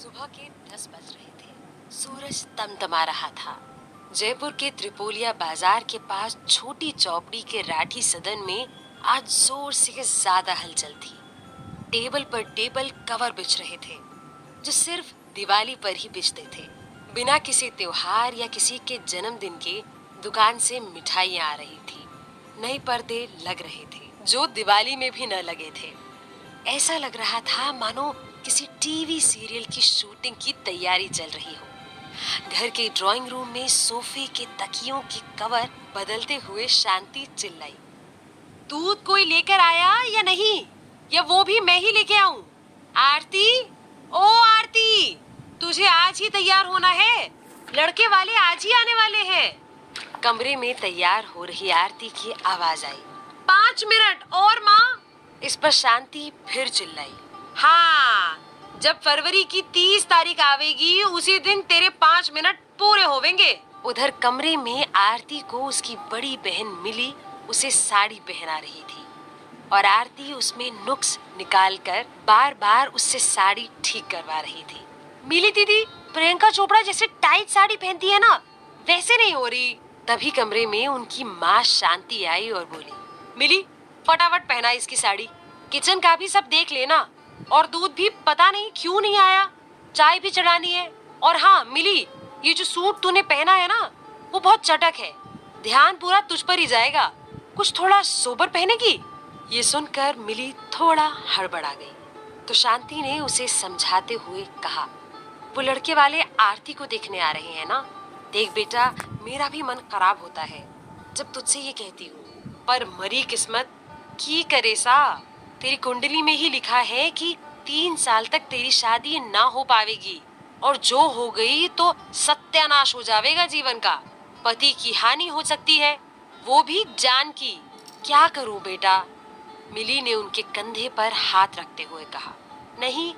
सुबह के 10 बज रहे थे। सूरज तमतमा रहा था। जयपुर के त्रिपोलिया बाजार के पास छोटी चौपड़ी के राठी सदन में आज जोर से ज्यादा हलचल थी। टेबल पर टेबल कवर बिछ रहे थे जो सिर्फ दिवाली पर ही बिछते थे। बिना किसी त्योहार या किसी के जन्मदिन के दुकान से मिठाइयाँ आ रही थी। नए पर्दे लग रहे थे जो दिवाली में भी न लगे थे। ऐसा लग रहा था मानो किसी टीवी सीरियल की शूटिंग की तैयारी चल रही हो। घर के ड्राइंग रूम में सोफे के तकियों के कवर बदलते हुए शांति चिल्लाई, दूध कोई लेकर आया या नहीं, या वो भी मैं ही लेके आऊं? आरती, ओ आरती, तुझे आज ही तैयार होना है, लड़के वाले आज ही आने वाले हैं। कमरे में तैयार हो रही आरती की आवाज आई। 5 मिनट और माँ। इस पर शांति फिर चिल्लाई, हाँ, जब फरवरी की 30 तारीख आवेगी उसी दिन तेरे 5 मिनट पूरे होवेंगे। उधर कमरे में आरती को उसकी बड़ी बहन मिली उसे साड़ी पहना रही थी और आरती उसमें नुक्स निकालकर बार बार उससे साड़ी ठीक करवा रही थी। मिली दीदी, प्रियंका चोपड़ा जैसे टाइट साड़ी पहनती है ना, वैसे नहीं हो रही। तभी कमरे में उनकी माँ शांति आई और बोली, मिली, फटाफट पहना इसकी साड़ी, किचन का भी सब देख लेना, और दूध भी पता नहीं क्यों नहीं आया, चाय भी चढ़ानी है। और हाँ मिली, ये जो सूट तूने पहना है ना वो बहुत चटक है, ध्यान पूरा तुझ पर ही जाएगा, कुछ थोड़ा सोबर पहनेगी। ये सुनकर मिली थोड़ा हड़बड़ा गई तो शांति ने उसे समझाते हुए कहा, वो लड़के वाले आरती को देखने आ रहे हैं ना। देख बेटा, मेरा भी मन खराब होता है जब तुझसे ये कहती हूँ, पर मरी किस्मत, की करे सा, तेरी कुंडली में ही लिखा है कि 3 साल तक तेरी शादी ना हो पावेगी, और जो हो गई तो सत्यानाश हो जाएगा जीवन का, पति की हानि हो सकती है, वो भी जान की। क्या करूं बेटा? मिली ने उनके कंधे पर हाथ रखते हुए कहा, नहीं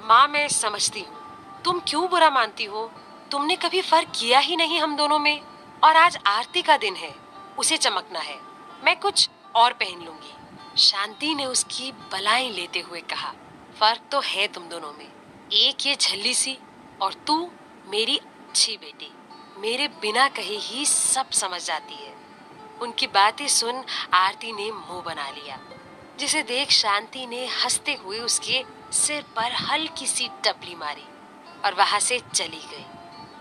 माँ, मैं समझती हूँ, तुम क्यों बुरा मानती हो, तुमने कभी फर्क किया ही नहीं हम दोनों में, और आज आरती का दिन है, उसे चमकना है, मैं कुछ और पहन लूंगी। शांति ने उसकी बलाई लेते हुए कहा, फर्क तो है तुम दोनों में, एक ये झल्ली सी, और तू मेरी अच्छी बेटी, मेरे बिना कहे ही सब समझ जाती है। उनकी बातें सुन आरती ने मुंह बना लिया, जिसे देख शांति ने हंसते हुए उसके सिर पर हल्की सी टपली मारी और वहां से चली गई।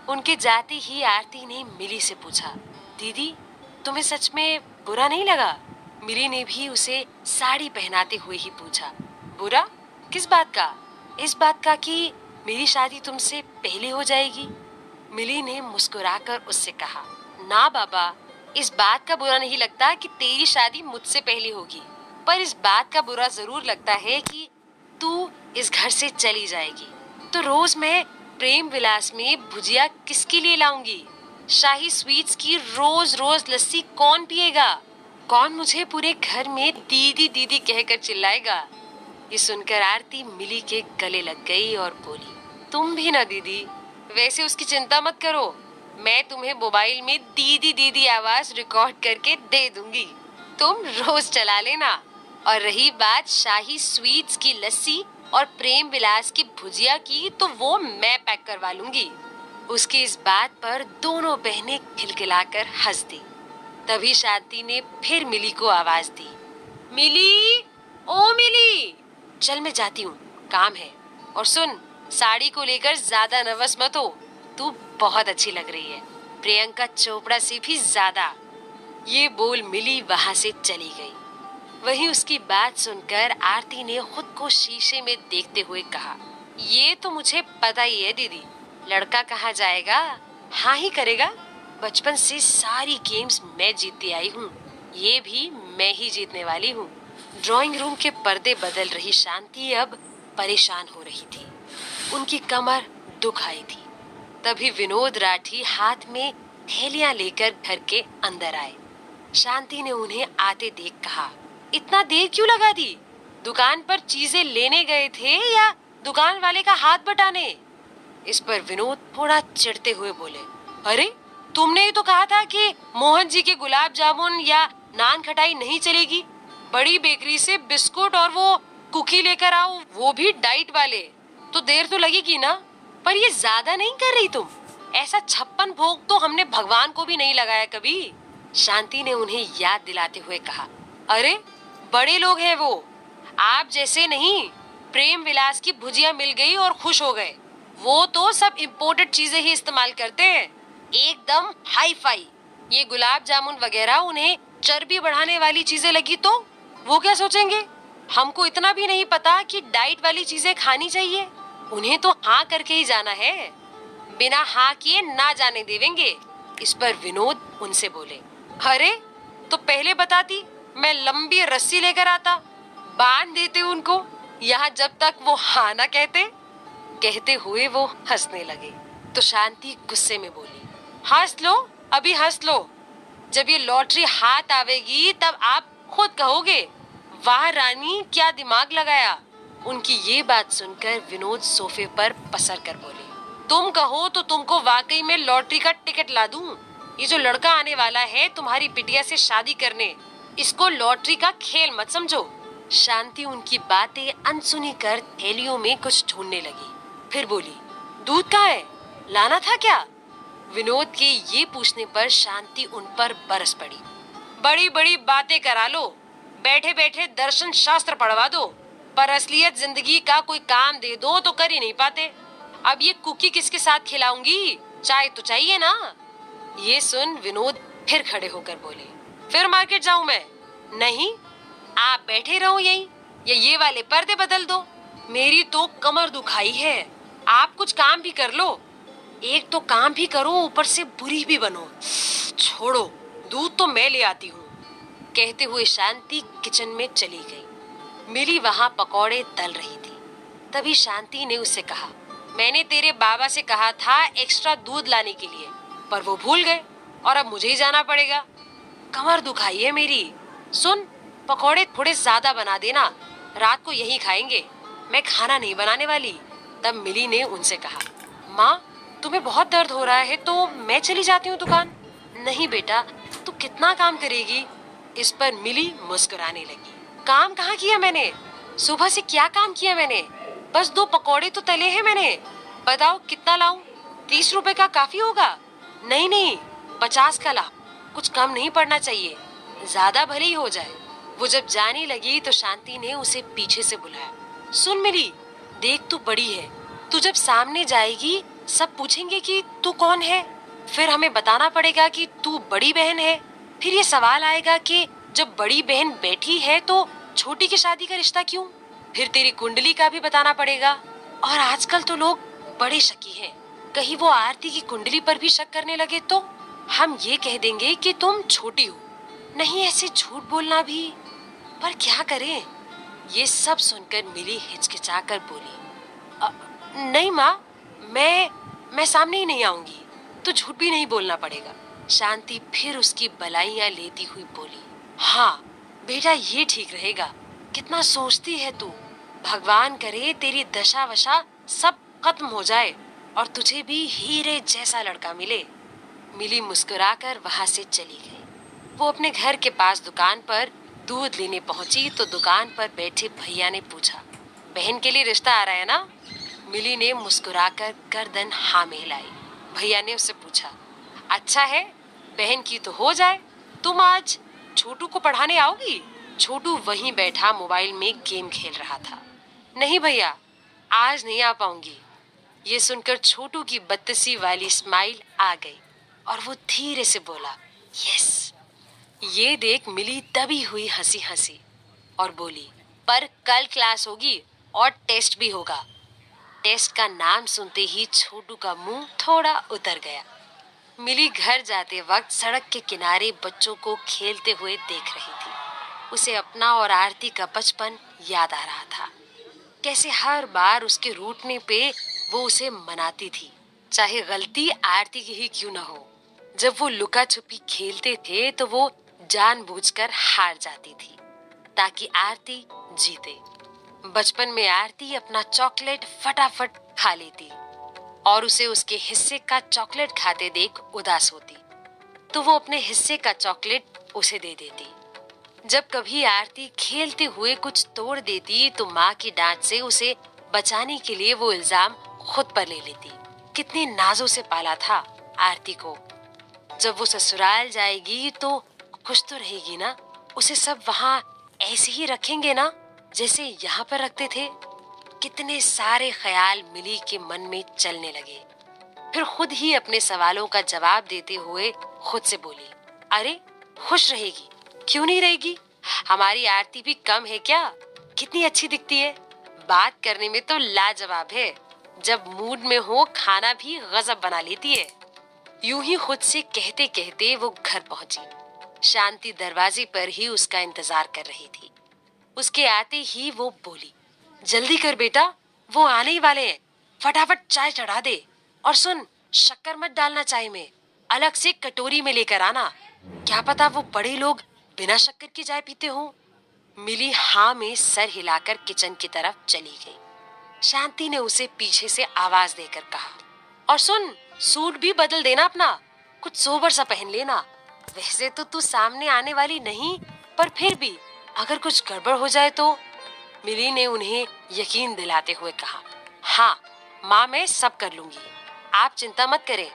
उनके जाते ही आरती ने मिली से पूछा, दीदी, तुम्हें सच में बुरा नहीं लगा? मिली ने भी उसे साड़ी पहनाते हुए ही पूछा, बुरा? किस बात का? इस बात का कि मेरी शादी तुमसे पहले हो जाएगी। मिली ने मुस्कुराकर उससे कहा, ना बाबा, इस बात का बुरा नहीं लगता कि तेरी शादी मुझसे पहले होगी, पर इस बात का बुरा जरूर लगता है कि तू इस घर से चली जाएगी, तो रोज मैं प्रेम विलास में भुजिया किसके लिए लाऊंगी? शाही स्वीट्स की रोज रोज लस्सी कौन पिएगा? कौन मुझे पूरे घर में दीदी दीदी कहकर चिल्लाएगा? ये सुनकर आरती मिली के गले लग गई और बोली, तुम भी ना दीदी, वैसे उसकी चिंता मत करो, मैं तुम्हें मोबाइल में दीदी दीदी आवाज रिकॉर्ड करके दे दूंगी, तुम रोज चला लेना। और रही बात शाही स्वीट्स की लस्सी और प्रेम विलास की भुजिया की, तो वो मैं पैक करवा लूंगी। उसकी इस बात पर दोनों बहनें खिलखिलाकर हंस दी। तभी शांति ने फिर मिली को आवाज दी, मिली, ओ मिली, चल मैं जाती हूँ, काम है, और सुन, साड़ी को लेकर ज्यादा नर्वस मत हो, तू बहुत अच्छी लग रही है, प्रियंका चोपड़ा से भी ज्यादा। ये बोल मिली वहां से चली गई। वहीं उसकी बात सुनकर आरती ने खुद को शीशे में देखते हुए कहा, ये तो मुझे पता ही है दीदी, लड़का कहाँ जाएगा, हाँ ही करेगा, बचपन से सारी गेम्स मैं जीतती आई हूँ, ये भी मैं ही जीतने वाली हूँ। ड्राइंग रूम के पर्दे बदल रही शांति अब परेशान हो रही थी, उनकी कमर दुख आई थी। तभी विनोद राठी हाथ में थैलियां लेकर घर के अंदर आए। शांति ने उन्हें आते देख कहा, इतना देर क्यों लगा दी, दुकान पर चीजें लेने गए थे या दुकान वाले का हाथ बटाने? इस पर विनोद थोड़ा चिढ़ते हुए बोले, अरे तुमने ही तो कहा था कि मोहन जी के गुलाब जामुन या नान खटाई नहीं चलेगी, बड़ी बेकरी से बिस्कुट और वो कुकी लेकर आओ, वो भी डाइट वाले, तो देर तो लगेगी ना। पर ये ज्यादा नहीं कर रही तुम? ऐसा 56 भोग तो हमने भगवान को भी नहीं लगाया कभी। शांति ने उन्हें याद दिलाते हुए कहा। अरे बड़े लोग हैं वो, आप जैसे नहीं। प्रेम विलास की भुजिया मिल गई और खुश हो गए। वो तो सब इम्पोर्टेड चीजें ही इस्तेमाल करते हैं, एकदम हाई फाई। ये गुलाब जामुन वगैरह उन्हें चर्बी बढ़ाने वाली चीजें लगी तो वो क्या सोचेंगे? हमको इतना भी नहीं पता कि डाइट वाली चीजें खानी चाहिए। उन्हें तो हाँ करके ही जाना है, बिना हाँ किए ना जाने देवेंगे। इस पर विनोद उनसे बोले। अरे तो पहले बताती, मैं लंबी रस्सी लेकर आता, बांध देते उनको यहाँ जब तक वो हाँ ना कहते। कहते हुए वो हंसने लगे तो शांति गुस्से में बोली। हंस लो, अभी हंस लो। जब ये लॉटरी हाथ आवेगी तब आप खुद कहोगे, वाह रानी क्या दिमाग लगाया। उनकी ये बात सुनकर विनोद सोफे पर पसर कर बोले। तुम कहो तो तुमको वाकई में लॉटरी का टिकट ला दूं। ये जो लड़का आने वाला है तुम्हारी बिटिया से शादी करने, इसको लॉटरी का खेल मत समझो। शांति उनकी बातें अनसुनी कर थैलियों में कुछ ढूंढने लगी। फिर बोली, दूध कहाँ है, लाना था क्या? विनोद के ये पूछने पर शांति उन पर बरस पड़ी। बड़ी बड़ी बातें करा लो, बैठे बैठे दर्शन शास्त्र पढ़वा दो, पर असलियत जिंदगी का कोई काम दे दो तो कर ही नहीं पाते। अब ये कुकी किसके साथ खिलाऊंगी, चाय तो चाहिए ना। ये सुन विनोद फिर खड़े होकर बोले, फिर मार्केट जाऊं मैं? नहीं, आप बैठे रहो यहीं, या ये वाले पर्दे बदल दो। मेरी तो कमर दुखाई है, आप कुछ काम भी कर लो। एक तो काम भी करो, ऊपर से बुरी भी बनो। छोड़ो, दूध तो मैं ले आती हूँ। कहते हुए शांति किचन में चली गई। मिली वहां पकौड़े तल रही थी। तभी शांति ने उससे कहा, मैंने तेरे बाबा से कहा था एक्स्ट्रा दूध लाने के लिए, पर वो भूल गए और अब मुझे ही जाना पड़ेगा। कमर दुखाई है मेरी। सुन, पकौड़े थोड़े ज्यादा बना देना, रात को यही खाएंगे, मैं खाना नहीं बनाने वाली। तब मिली ने उनसे कहा, माँ तुम्हें बहुत दर्द हो रहा है तो मैं चली जाती हूँ दुकान। नहीं बेटा, तू कितना काम करेगी? इस पर मिली मुस्कुराने लगी। काम कहाँ किया मैंने, सुबह से क्या काम किया मैंने? बस 2 पकौड़े तो तले हैं मैंने। बताओ कितना लाऊं? 30 रुपए का काफी होगा? नहीं नहीं, 50 का ला, कुछ कम नहीं पड़ना चाहिए, ज्यादा भले ही हो जाए। वो जब जाने लगी तो शांति ने उसे पीछे से बुलाया। सुन मिली, देख तू बड़ी है, तू जब सामने जाएगी सब पूछेंगे कि तू कौन है, फिर हमें बताना पड़ेगा कि तू बड़ी बहन है। फिर ये सवाल आएगा कि जब बड़ी बहन बैठी है तो छोटी की शादी का रिश्ता क्यों? फिर तेरी कुंडली का भी बताना पड़ेगा। और आजकल तो लोग बड़े शकी हैं, कहीं वो आरती की कुंडली पर भी शक करने लगे तो हम ये कह देंगे कि तुम छोटी हो। नहीं, ऐसे झूठ बोलना भी, पर क्या करें? ये सब सुनकर मिली हिचकिचाकर बोली, नहीं माँ, मैं सामने ही नहीं आऊंगी, तो झूठ भी नहीं बोलना पड़ेगा। शांति फिर उसकी बलाइयां लेती हुई बोली, हाँ बेटा ये ठीक रहेगा। कितना सोचती है तू। भगवान करे तेरी दशा वशा सब खत्म हो जाए और तुझे भी हीरे जैसा लड़का मिले। मिली मुस्कुराकर वहां से चली गई। वो अपने घर के पास दुकान पर दूध लेने पहुंची तो दुकान पर बैठे भैया ने पूछा, बहन के लिए रिश्ता आ रहा है ना? मिली ने मुस्कुराकर गर्दन हाँ में हिलाई। भैया ने उससे पूछा, अच्छा है, बहन की तो हो जाए। तुम आज छोटू को पढ़ाने आओगी? छोटू वहीं बैठा मोबाइल में गेम खेल रहा था। नहीं भैया, आज नहीं आ पाऊंगी। ये सुनकर छोटू की बत्तीसी वाली स्माइल आ गई और वो धीरे से बोला, यस। ये देख मिली दबी हुई हंसी हंसी और बोली, पर कल क्लास होगी और टेस्ट भी होगा। टेस्ट का नाम सुनते ही छोटू का मुंह थोड़ा उतर गया। मिली घर जाते वक्त सड़क के किनारे बच्चों को खेलते हुए देख रही थी। उसे अपना और आरती का बचपन याद आ रहा था। कैसे हर बार उसके रूठने पे वो उसे मनाती थी, चाहे गलती आरती की ही क्यों ना हो। जब वो लुका छुपी खेलते थे तो वो जानबूझकर हार जाती थी ताकि आरती जीते। बचपन में आरती अपना चॉकलेट फटाफट खा लेती और उसे उसके हिस्से का चॉकलेट खाते देख उदास होती तो वो अपने हिस्से का चॉकलेट उसे दे देती। जब कभी आरती खेलते हुए कुछ तोड़ देती तो माँ की डांट से उसे बचाने के लिए वो इल्जाम खुद पर ले लेती। कितने नाजों से पाला था आरती को। जब वो ससुराल जाएगी तो खुश तो रहेगी ना। उसे सब वहाँ ऐसे ही रखेंगे ना जैसे यहाँ पर रखते थे। कितने सारे ख्याल मिली के मन में चलने लगे। फिर खुद ही अपने सवालों का जवाब देते हुए खुद से बोली, अरे खुश रहेगी, क्यों नहीं रहेगी? हमारी आरती भी कम है क्या? कितनी अच्छी दिखती है, बात करने में तो लाजवाब है, जब मूड में हो खाना भी गजब बना लेती है। यूं ही खुद से कहते कहते वो घर पहुंची। शांति दरवाजे पर ही उसका इंतजार कर रही थी। उसके आते ही वो बोली, जल्दी कर बेटा, वो आने ही वाले हैं, फटाफट चाय चढ़ा दे। और सुन, शक्कर मत डालना चाय में, अलग से कटोरी में लेकर आना। क्या पता वो बड़े लोग बिना शक्कर की चाय पीते हो। मिली हाँ में सर हिलाकर किचन की तरफ चली गई। शांति ने उसे पीछे से आवाज देकर कहा, और सुन, सूट भी बदल देना अपना, कुछ सोबर सा पहन लेना। वैसे तो तू सामने आने वाली नहीं, पर फिर भी अगर कुछ गड़बड़ हो जाए तो। मिली ने उन्हें यकीन दिलाते हुए कहा, हाँ माँ, मैं सब कर लूंगी, आप चिंता मत करें।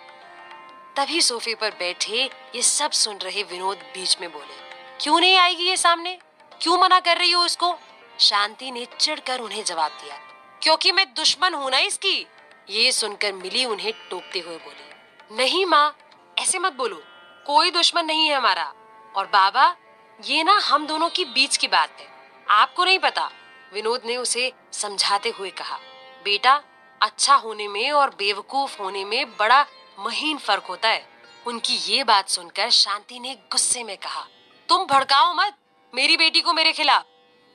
तभी सोफे पर बैठे ये सब सुन रहे विनोद बीच में बोले, क्यों नहीं आएगी ये सामने, क्यों मना कर रही हो इसको? शांति ने चिढ़कर उन्हें जवाब दिया, क्योंकि मैं दुश्मन हूं ना इसकी। ये सुनकर मिली उन्हें टोकते हुए बोली, नहीं माँ, ऐसे मत बोलो, कोई दुश्मन नहीं है हमारा। और बाबा, ये ना हम दोनों की बीच की बात है, आपको नहीं पता। विनोद ने उसे समझाते हुए कहा, बेटा, अच्छा होने में और बेवकूफ होने में बड़ा महीन फर्क होता है। उनकी ये बात सुनकर शांति ने गुस्से में कहा, तुम भड़काओ मत मेरी बेटी को मेरे खिलाफ।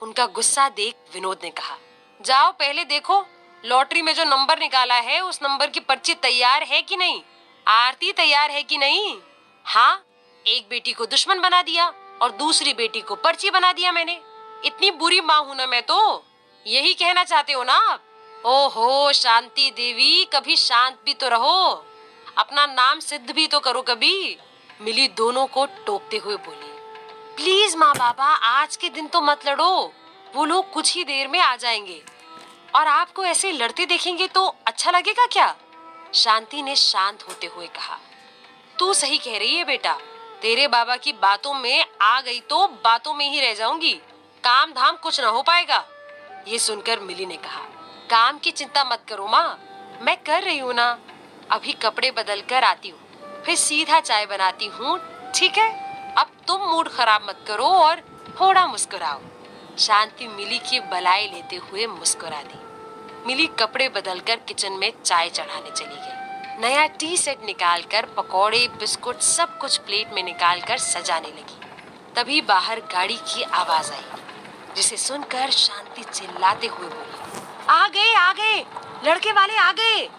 उनका गुस्सा देख विनोद ने कहा, जाओ पहले देखो लॉटरी में जो नंबर निकाला है उस नंबर की पर्ची तैयार है कि नहीं, आरती तैयार है कि नहीं। हाँ, एक बेटी को दुश्मन बना दिया और दूसरी बेटी को पर्ची बना दिया मैंने। इतनी बुरी माँ हूं ना मैं तो, यही कहना चाहते हो ना आप? ओहो शांति देवी, कभी शांत भी तो रहो, अपना नाम सिद्ध भी तो करो कभी। मिली दोनों को टोकते हुए बोली, प्लीज माँ बाबा, आज के दिन तो मत लड़ो, वो लोग कुछ ही देर में आ जाएंगे और आपको ऐसे लड़ते देखेंगे तो अच्छा लगेगा क्या? शांति ने शांत होते हुए कहा, तू सही कह रही है बेटा, तेरे बाबा की बातों में आ गई तो बातों में ही रह जाऊंगी, काम धाम कुछ ना हो पाएगा। ये सुनकर मिली ने कहा, काम की चिंता मत करो माँ, मैं कर रही हूँ ना, अभी कपड़े बदल कर आती हूँ, फिर सीधा चाय बनाती हूँ, ठीक है? अब तुम मूड खराब मत करो और थोड़ा मुस्कुराओ। शांति मिली की बलाई लेते हुए मुस्कुरा दी। मिली कपड़े बदलकर किचन में चाय चढ़ाने चली गई। नया टी सेट निकालकर पकौड़े बिस्कुट सब कुछ प्लेट में निकालकर सजाने लगी। तभी बाहर गाड़ी की आवाज आई, जिसे सुनकर शांति चिल्लाते हुए बोली, आ गए लड़के वाले आ गए।